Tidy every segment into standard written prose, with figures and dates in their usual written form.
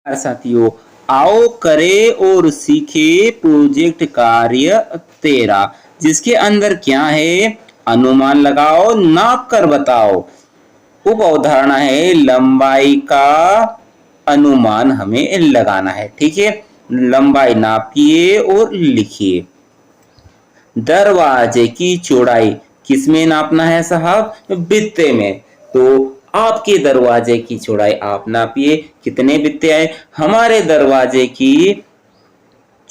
साथियों, आओ करे और सीखे प्रोजेक्ट कार्य 13, जिसके अंदर क्या है, अनुमान लगाओ, नाप कर बताओ। उप अवधारणा है लंबाई का अनुमान हमें लगाना है। ठीक है, लंबाई नापिए और लिखिए। दरवाजे की चौड़ाई किसमें नापना है साहब? बित्ते में। तो आपके दरवाजे की चौड़ाई आप नापिए, कितने बित्ते आए? हमारे दरवाजे की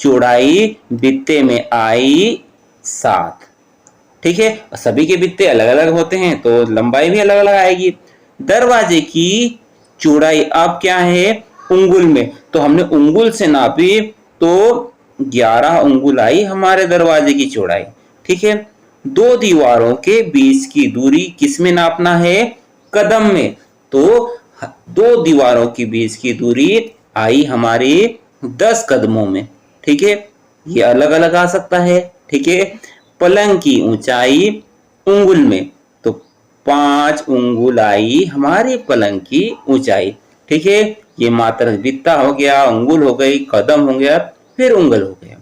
चौड़ाई बित्ते में आई 7। ठीक है, सभी के बित्ते अलग अलग होते हैं तो लंबाई भी अलग अलग आएगी। दरवाजे की चौड़ाई अब क्या है, उंगुल में, तो हमने उंगुल से नापी तो 11 उंगुल आई हमारे दरवाजे की चौड़ाई। ठीक है, दो दीवारों के बीच की दूरी किसमें नापना है? कदम में। तो दो दीवारों के बीच की दूरी आई हमारी 10 कदमों में। ठीक है, ये अलग अलग आ सकता है। ठीक है, पलंग की ऊंचाई उंगुल में, तो 5 उंगुल आई हमारी पलंग की ऊंचाई। ठीक है, ये मात्र बित्ता हो गया, उंगुल हो गई, कदम हो गया, फिर उंगल हो गया।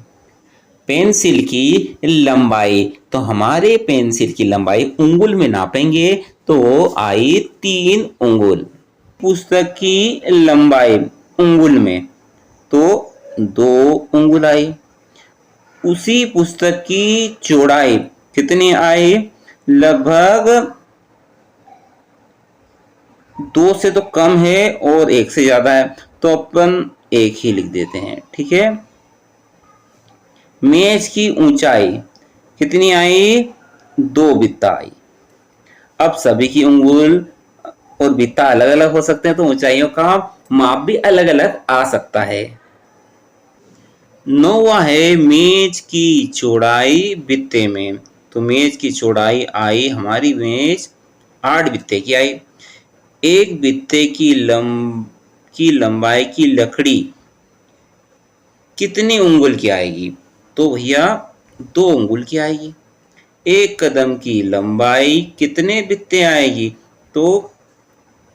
पेंसिल की लंबाई, तो हमारे पेंसिल की लंबाई उंगुल में नापेंगे तो आई 3 उंगुल। पुस्तक की लंबाई उंगुल में, तो 2 उंगुल आई। उसी पुस्तक की चौड़ाई कितनी आई? लगभग 2 से तो कम है और 1 से ज्यादा है, तो अपन 1 ही लिख देते हैं। ठीक है, मेज की ऊंचाई कितनी आई? 2 बित्ता आई। अब सभी की उंगुल और बित्ता अलग अलग हो सकते हैं तो ऊंचाइयों का माप भी अलग अलग आ सकता है। 9वां है मेज की चौड़ाई बित्ते में, तो मेज की चौड़ाई आई हमारी मेज 8 बित्ते की आई। एक बित्ते की लंबाई की लकड़ी कितनी उंगुल की आएगी? तो भैया 2 उंगुल की आएगी। एक कदम की लंबाई कितने बित्ते आएगी? तो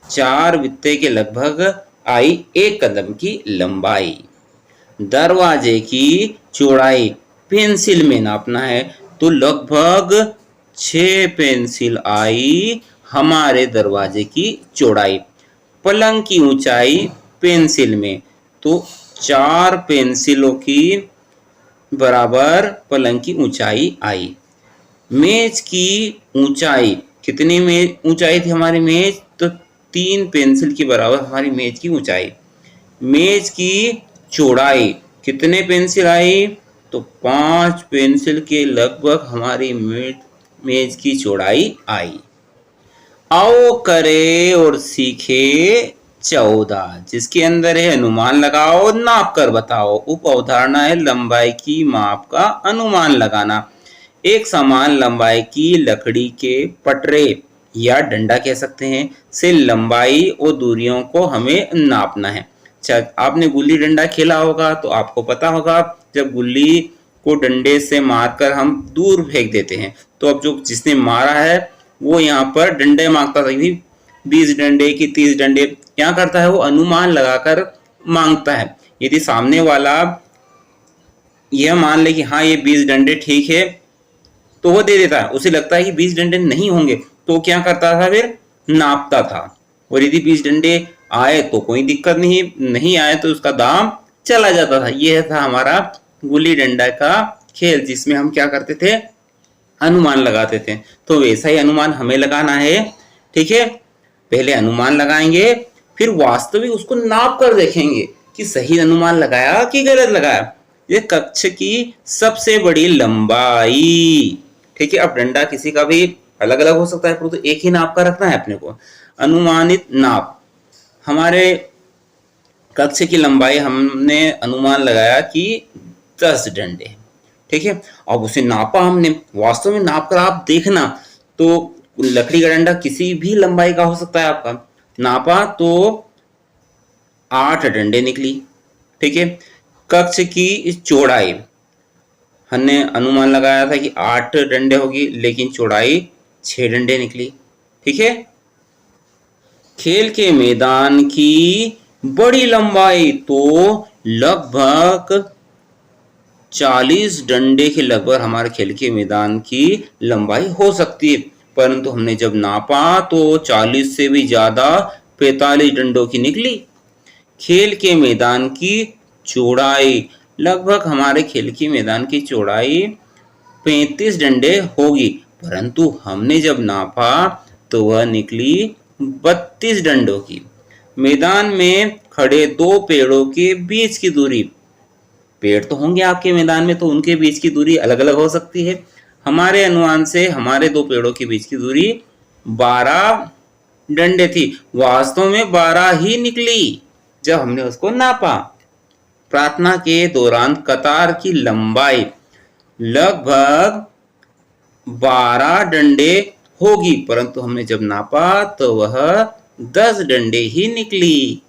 4 बित्ते के लगभग आई एक कदम की लंबाई। दरवाजे की चौड़ाई पेंसिल में नापना है तो लगभग 6 पेंसिल आई हमारे दरवाजे की चौड़ाई। पलंग की ऊंचाई पेंसिल में, तो 4 पेंसिलों की बराबर पलंग की ऊंचाई आई। मेज की ऊंचाई कितनी ऊंचाई थी हमारी मेज? तो 3 पेंसिल की बराबर हमारी मेज की ऊंचाई। मेज की चौड़ाई कितने पेंसिल आई? तो 5 पेंसिल के लगभग हमारी मेज की चौड़ाई आई। आओ करे और सीखे 14, जिसके अंदर है अनुमान लगाओ, नाप कर बताओ। उप अवधारणा है लंबाई की माप का अनुमान लगाना। एक समान लंबाई की लकड़ी के पटरे या डंडा कह सकते हैं से लंबाई और दूरियों को हमें नापना है। आपने गुल्ली डंडा खेला होगा तो आपको पता होगा, जब गुल्ली को डंडे से मारकर हम दूर फेंक देते हैं तो अब जो जिसने मारा है वो यहाँ पर डंडे मांगता था, 20 डंडे की 30 डंडे क्या करता है, वो अनुमान लगाकर मांगता है। यदि सामने वाला यह मान ले कि हाँ ये 20 डंडे ठीक है तो वो दे देता है। उसे लगता है कि 20 डंडे नहीं होंगे तो क्या करता था, फिर नापता था। और यदि 20 डंडे आए तो कोई दिक्कत नहीं आए तो उसका दाम चला जाता था। यह था हमारा गुल्ली डंडा का खेल, जिसमें हम क्या करते थे, अनुमान लगाते थे। तो वैसा ही अनुमान हमें लगाना है। ठीक है, पहले अनुमान लगाएंगे फिर वास्तविक उसको नाप कर देखेंगे कि सही अनुमान लगाया कि गलत लगाया। ये कक्ष की सबसे बड़ी लंबाई। ठीक है, अब डंडा किसी का भी अलग अलग हो सकता है परंतु एक ही नाप का रखना है अपने को। अनुमानित नाप, हमारे कक्ष की लंबाई हमने अनुमान लगाया कि 10 डंडे। ठीक है, अब उसे नापा हमने, वास्तव में नाप कर आप देखना तो लकड़ी का डंडा किसी भी लंबाई का हो सकता है आपका। नापा तो 8 डंडे निकली। ठीक है, कक्ष की इस चौड़ाई हमने अनुमान लगाया था कि 8 डंडे होगी लेकिन चौड़ाई 6 डंडे निकली। ठीक है, खेल के मैदान की बड़ी लंबाई तो लगभग 40 डंडे के लगभग हमारे खेल के मैदान की लंबाई हो सकती है, परंतु हमने जब नापा तो 40 से भी ज्यादा 45 डंडों की निकली। खेल के मैदान की चौड़ाई, लगभग हमारे खेल के मैदान की चौड़ाई 35 डंडे होगी, परंतु हमने जब नापा तो वह निकली 32 डंडों की। मैदान में खड़े दो पेड़ों के बीच की दूरी, पेड़ तो होंगे आपके मैदान में तो उनके बीच की दूरी अलग अलग हो सकती है। हमारे अनुमान से हमारे दो पेड़ों के बीच की दूरी 12 डंडे थी, वास्तव में 12 ही निकली जब हमने उसको नापा। प्रार्थना के दौरान कतार की लंबाई लगभग 12 डंडे होगी, परंतु हमने जब नापा तो वह 10 डंडे ही निकली।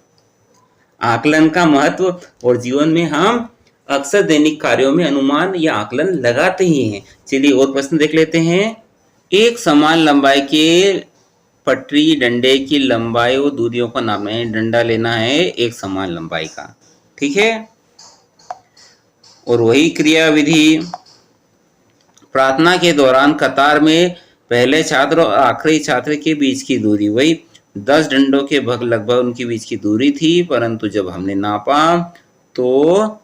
आकलन का महत्व, और जीवन में हम अक्सर दैनिक कार्यों में अनुमान या आकलन लगाते ही हैं। चलिए और प्रश्न देख लेते हैं। एक समान लंबाई के पटरी डंडे की लंबाई और दूरियों को नापना है, डंडा लेना है एक समान लंबाई का, ठीक है। और वही क्रिया विधि, प्रार्थना के दौरान कतार में पहले छात्र और आखिरी छात्र के बीच की दूरी वही 10 डंडों के लगभग उनके बीच की दूरी थी, परंतु जब हमने नापा तो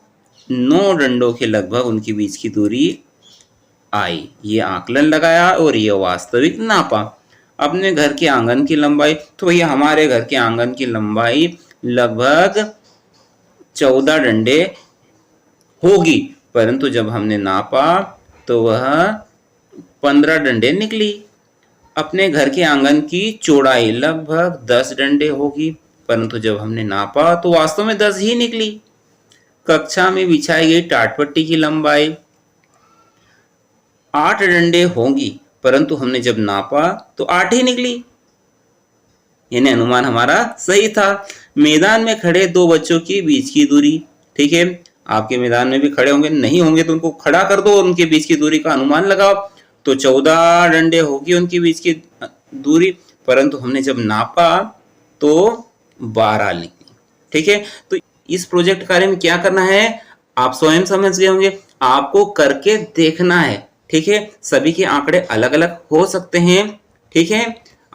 9 डंडों के लगभग उनके बीच की दूरी आई। ये आकलन लगाया और ये वास्तविक नापा। अपने घर के आंगन की लंबाई, तो भैया हमारे घर के आंगन की लंबाई लगभग 14 डंडे होगी, परंतु जब हमने नापा तो वह 15 डंडे निकली। अपने घर के आंगन की चौड़ाई लगभग 10 डंडे होगी, परंतु जब हमने नापा तो वास्तव में 10 ही निकली। कक्षा में बिछाई गई टाटपट्टी की लंबाई 8 डंडे होंगी, परंतु हमने जब नापा तो 8 ही निकली, यानी अनुमान हमारा सही था। मैदान में खड़े दो बच्चों के बीच की दूरी, ठीक है, आपके मैदान में भी खड़े होंगे, नहीं होंगे तो उनको खड़ा कर दो और उनके बीच की दूरी का अनुमान लगाओ, तो 14 डंडे होगी उनके बीच की दूरी, परंतु हमने जब नापा तो 12 निकली, ठीक है। तो इस प्रोजेक्ट कार्य में क्या करना है आप स्वयं समझ गए होंगे, आपको करके देखना है, ठीक है। सभी के आंकड़े अलग अलग हो सकते हैं, ठीक है।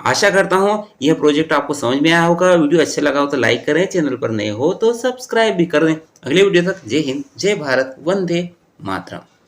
आशा करता हूं यह प्रोजेक्ट आपको समझ में आया होगा। वीडियो अच्छा लगा हो तो लाइक करें, चैनल पर नए हो तो सब्सक्राइब भी कर दें। अगले वीडियो तक जय हिंद, जय भारत, वंदे मातरम।